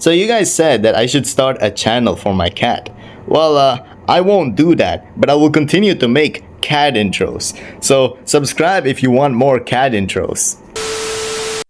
So you guys said that I should start a channel for my cat. Well, I won't do that, but I will continue to make cat intros. So subscribe if you want more cat intros.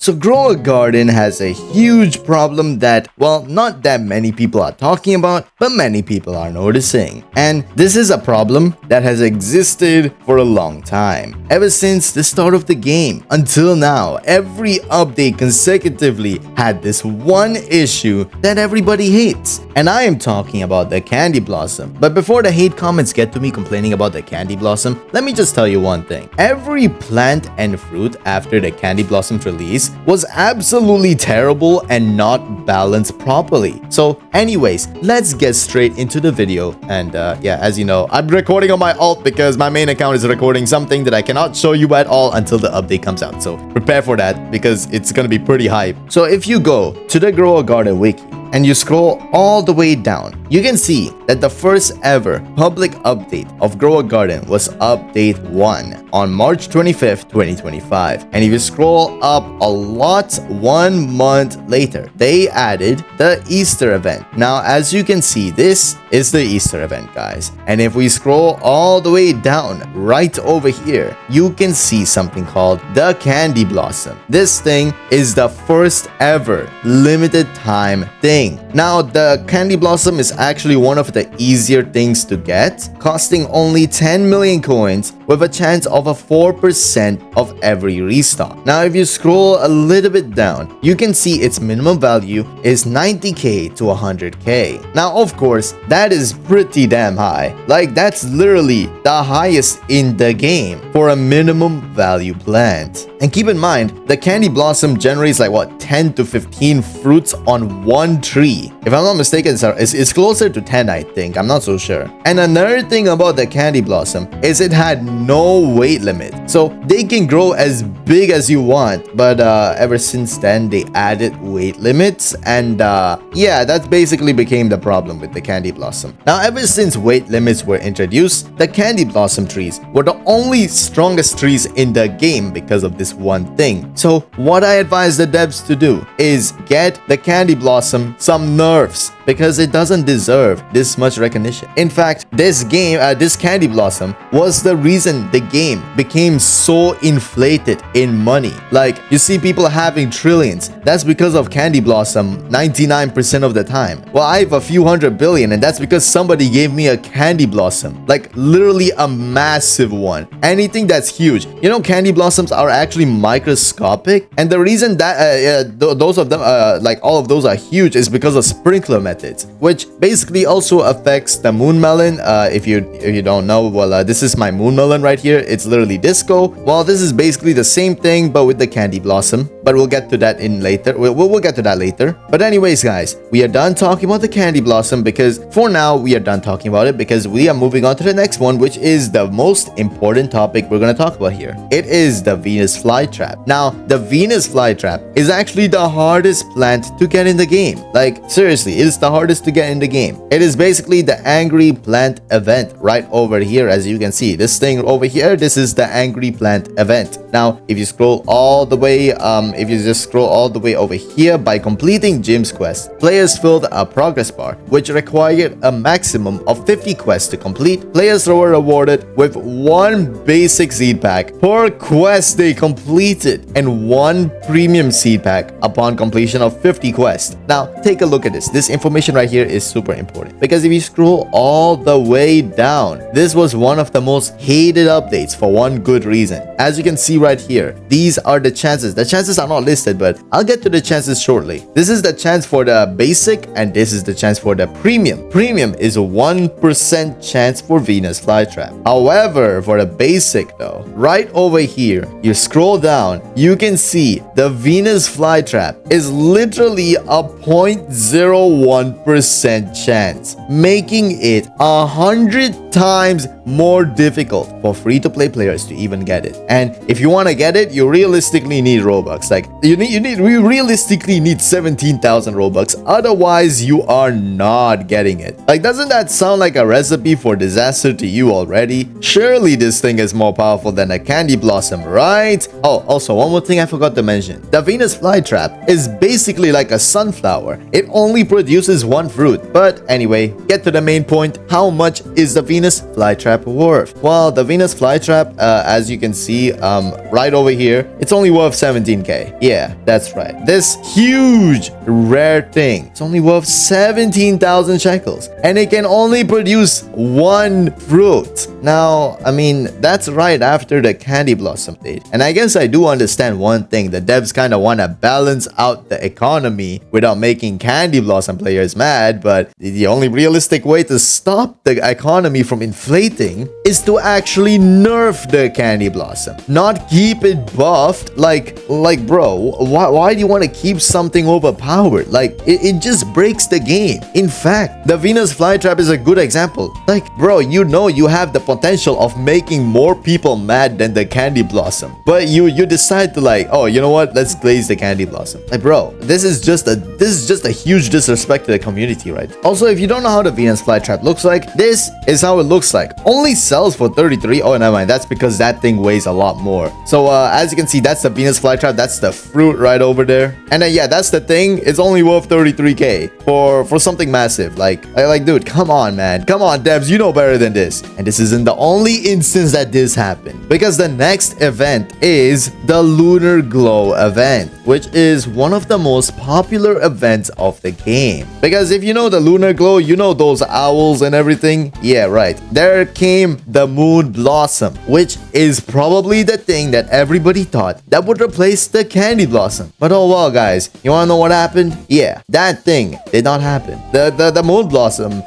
So Grow a Garden has a huge problem that, well, not that many people are talking about, but many people are noticing. And this is a problem that has existed for a long time. Ever since the start of the game until now, every update consecutively had this one issue that everybody hates. And I am talking about the Candy Blossom. But before the hate comments get to me complaining about the Candy Blossom, let me just tell you one thing. Every plant and fruit after the Candy Blossom's release was absolutely terrible and not balanced properly. So anyways, let's get straight into the video. And yeah, as you know, I'm recording on my alt because my main account is recording something that I cannot show you at all until the update comes out. So prepare for that because it's gonna be pretty hype. So if you go to the Grow a Garden wiki and you scroll all the way down, you can see that the first ever public update of Grow a Garden was update 1 on March 25th, 2025. And if you scroll up a lot, 1 month later, they added the Easter event. Now, as you can see, this is the Easter event, guys. And if we scroll all the way down right over here, you can see something called the Candy Blossom. This thing is the first ever limited time thing. Now, the Candy Blossom is actually one of the easier things to get, costing only 10 million coins with a chance of a 4% of every restock. Now, if you scroll a little bit down, you can see its minimum value is 90k to 100k. Now, of course, that is pretty damn high. Like, that's literally the highest in the game for a minimum value plant. And keep in mind, the Candy Blossom generates like what, 10 to 15 fruits on one tree. If I'm not mistaken, it's closer to 10, I think. I'm not so sure. And another thing about the Candy Blossom is it had no weight limit. So they can grow as big as you want. But ever since then, they added weight limits. And yeah, that basically became the problem with the Candy Blossom. Now, ever since weight limits were introduced, the Candy Blossom trees were the only strongest trees in the game because of this one thing. So what I advise the devs to do is get the Candy Blossom some nerfs because it doesn't deserve this much recognition. In fact, this Candy Blossom was the reason the game became so inflated in money. Like, you see people having trillions. That's because of Candy Blossom 99% of the time. Well, I have a few hundred billion, and that's because somebody gave me a Candy Blossom. Like, literally a massive one. Anything that's huge. You know, Candy Blossoms are actually microscopic, and the reason that those of them, like all of those are huge is because of sprinkler methods, which basically also affects the moon melon. If you don't know, well, this is my moon melon right here. It's literally disco. Well, this is basically the same thing but with the Candy Blossom, but we'll get to that in later. We'll get to that later. But anyways, guys, we are done talking about the Candy Blossom because for now we are done talking about it because we are moving on to the next one, which is the most important topic we're going to talk about here. It is the Venus flytrap. Now, the Venus flytrap is actually the hardest plant to get in the game. Like, seriously, it is the hardest to get in the game. It is basically the Angry Plant event right over here. As you can see, this thing over here, this is the Angry Plant event. Now, if you scroll all the way, if you just scroll all the way over here, by completing Jim's quest, players filled a progress bar, which required a maximum of 50 quests to complete. Players were rewarded with 1 basic seed pack per quest they completed and 1 premium seed pack upon completion of 50 quests. Now, take a look at this. This information right here is super important because if you scroll all the way down, this was one of the most hated updates for one good reason. As you can see right here, these are the chances. The chances are not listed, but I'll get to the chances shortly. This is the chance for the basic and this is the chance for the premium. Premium is a 1% chance for Venus flytrap. However, for the basic though, right over here, you scroll down, you can see the Venus flytrap is literally a 0.01% chance, making it 100 times more difficult for free-to-play players to even get it. And if you want to get it, you realistically need Robux. Like you realistically need 17,000 Robux. Otherwise, you are not getting it. Like, doesn't that sound like a recipe for disaster to you already? Surely this thing is more powerful than a candy blossom, right? Oh, also one more thing I forgot to mention. The Venus flytrap is basically like a sunflower. It only produces one fruit. But anyway, get to the main point. How much is the Venus flytrap worth? Well, the Venus flytrap, as you can see, right over here, it's only worth 17k. Yeah, that's right. This huge rare thing, it's only worth 17,000 shekels, and it can only produce one fruit. Now, I mean, that's right after the candy blossom date. And I guess I do understand one thing. The devs kind of want to balance out the economy without making candy blossom players mad, but the only realistic way to stop the economy from inflating is to actually nerf the candy blossom, not keep it buffed. Like bro, why do you want to keep something overpowered? Like, it just breaks the game. In fact, the Venus flytrap is a good example. Like, bro, you know you have the potential of making more people mad than the candy blossom, but you decide to, like, oh, you know what, let's glaze the candy blossom. Like, bro, this is just a huge disrespect to the community, right? Also, if you don't know how the Venus flytrap looks like, this is how it looks like. Only sells for 33. Oh, never mind, that's because that thing weighs a lot more. So as you can see, that's the Venus flytrap. That's the fruit right over there. And then yeah, that's the thing. It's only worth 33k for something massive. Like dude, come on, man, come on, devs, you know better than this. And this isn't the only instance that this happened, because the next event is the Lunar Glow event, which is one of the most popular events of the game. Because if you know the Lunar Glow, you know those owls and everything. Yeah, right. There came the Moon Blossom, which is probably the thing that everybody thought that would replace the candy blossom. But oh well, guys, you wanna know what happened? Yeah, that thing did not happen. The Moon Blossom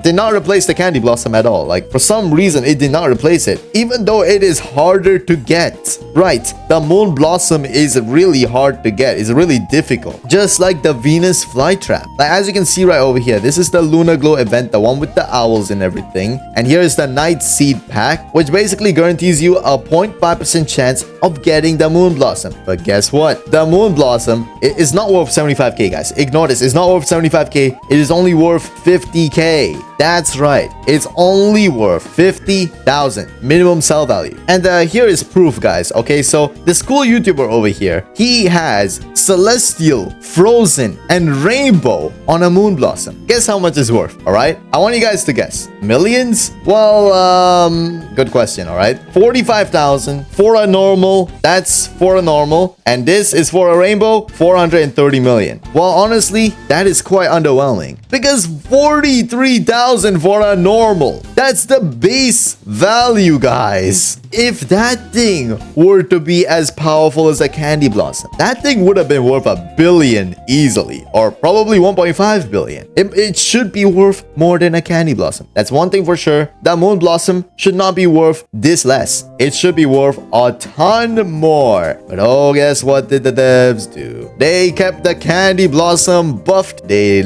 did not replace the candy blossom at all. Like, for some reason, it did not replace it, even though it is harder to get. Right, the Moon Blossom is really hard to get. It's really difficult, just like the Venus flytrap. Like, as you can see right over here, this is the Lunar Glow event, the one with the owls and everything. And here is the Night Seed pack, which basically guarantees you a 0.5% chance of getting the Moon Blossom. But guess what? The Moon Blossom is not worth 75k, guys. Ignore this. It's not worth 75k. It is only worth 50k. That's right. It's only worth 50,000 minimum sell value. And here is proof, guys. Okay, so this cool YouTuber over here, he has Celestial, Frozen, and Rainbow on a Moon Blossom. Guess how much it's worth, all right? I want you guys to guess. Millions? Well, good question, all right? 45,000 for a normal. That's for a normal. And this is for a rainbow, 430 million. Well, honestly, that is quite underwhelming, because 43,000 for a normal. That's the base value, guys. If that thing were to be as powerful as a candy blossom, that thing would have been worth $1 billion easily, or probably 1.5 billion. It should be worth more than a candy blossom. That's one thing for sure. The Moon Blossom should not be worth this less. It should be worth a ton more. But oh, guess what did the devs do? They kept the candy blossom buffed. They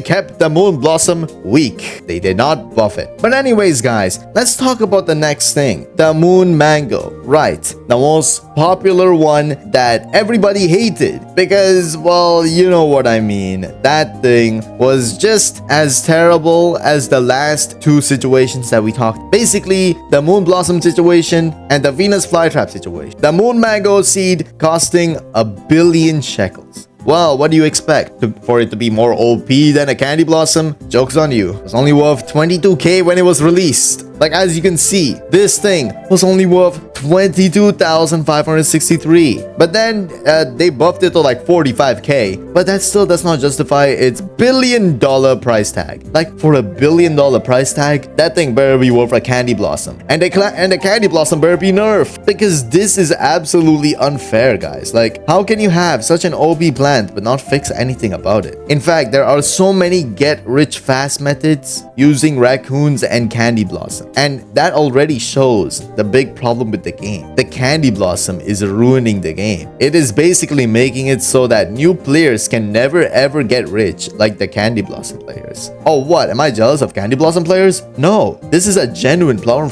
kept the Moon Blossom weak. They did not buff it. But anyways, guys, let's talk about the next thing. The Moon Mango. Right, the most popular one that everybody hated, because, well, you know what I mean. That thing was just as terrible as the last two situations that we talked. Basically, the Moon Blossom situation and the Venus flytrap situation. The Moon Mango seed costing 1 billion shekels. Well, what do you expect? For it to be more OP than a candy blossom? Joke's on you. It was only worth 22k when it was released. Like, as you can see, this thing was only worth 22,563. But then they buffed it to like 45k. But that still does not justify its $1 billion price tag. Like, for $1 billion price tag, that thing better be worth a candy blossom. And the candy blossom better be nerfed. Because this is absolutely unfair, guys. Like, how can you have such an OP plant but not fix anything about it? In fact, there are so many get-rich-fast methods using raccoons and candy blossom. And that already shows the big problem with the game. The Candy Blossom is ruining the game. It is basically making it so that new players can never ever get rich like the Candy Blossom players. Oh, what? Am I jealous of Candy Blossom players? No, this is a genuine problem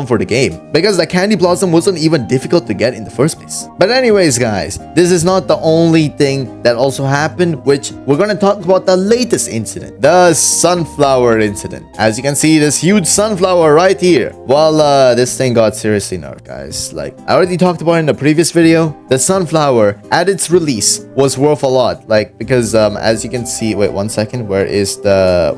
for the game, because the Candy Blossom wasn't even difficult to get in the first place. But anyways, guys, this is not the only thing that also happened, which we're gonna talk about the latest incident, the sunflower incident. As you can see, this huge sunflower right here. Well, this thing got seriously nerfed, guys. Like, I already talked about in the previous video, the sunflower at its release was worth a lot. Like, because as you can see, wait 1 second, where is the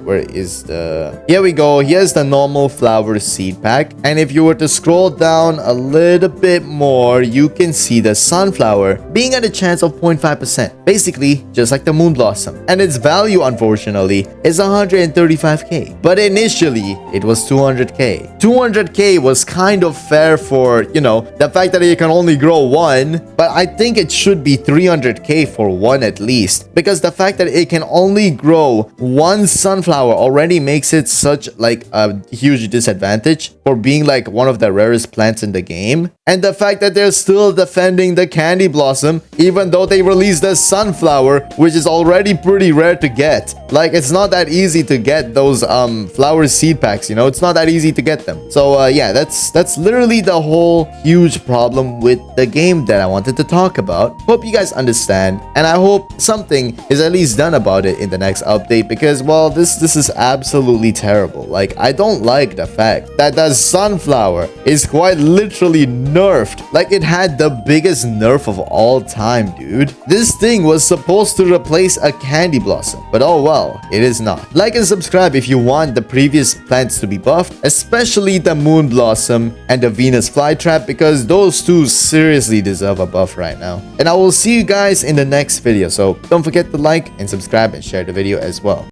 here we go. Here's the normal flower seed pack, and if you were to scroll down a little bit more, you can see the sunflower being at a chance of 0.5%, basically just like the moon blossom, and its value unfortunately is 135k, but initially it was 200k. 200k was kind of fair for, you know, the fact that it can only grow one, but I think it should be 300k for one at least, because the fact that it can only grow one sunflower already makes it such like a huge disadvantage for being like one of the rarest plants in the game. And the fact that they're still defending the Candy Blossom even though they released the sunflower, which is already pretty rare to get. Like, it's not that easy to get those flower seed packs, you know, it's not that easy to get them. So yeah, that's literally the whole huge problem with the game that I wanted to talk about. Hope you guys understand, and I hope something is at least done about it in the next update, because well, this is absolutely terrible. Like, I don't like the fact that the sunflower is quite literally nerfed. Like, it had the biggest nerf of all time, dude. This thing was supposed to replace a Candy Blossom, but oh well, it is not. Like and subscribe if you want the previous plants to be buffed, especially the Moon Blossom and the Venus Flytrap, because those two seriously deserve a buff right now. And I will see you guys in the next video, so don't forget to like and subscribe and share the video as well.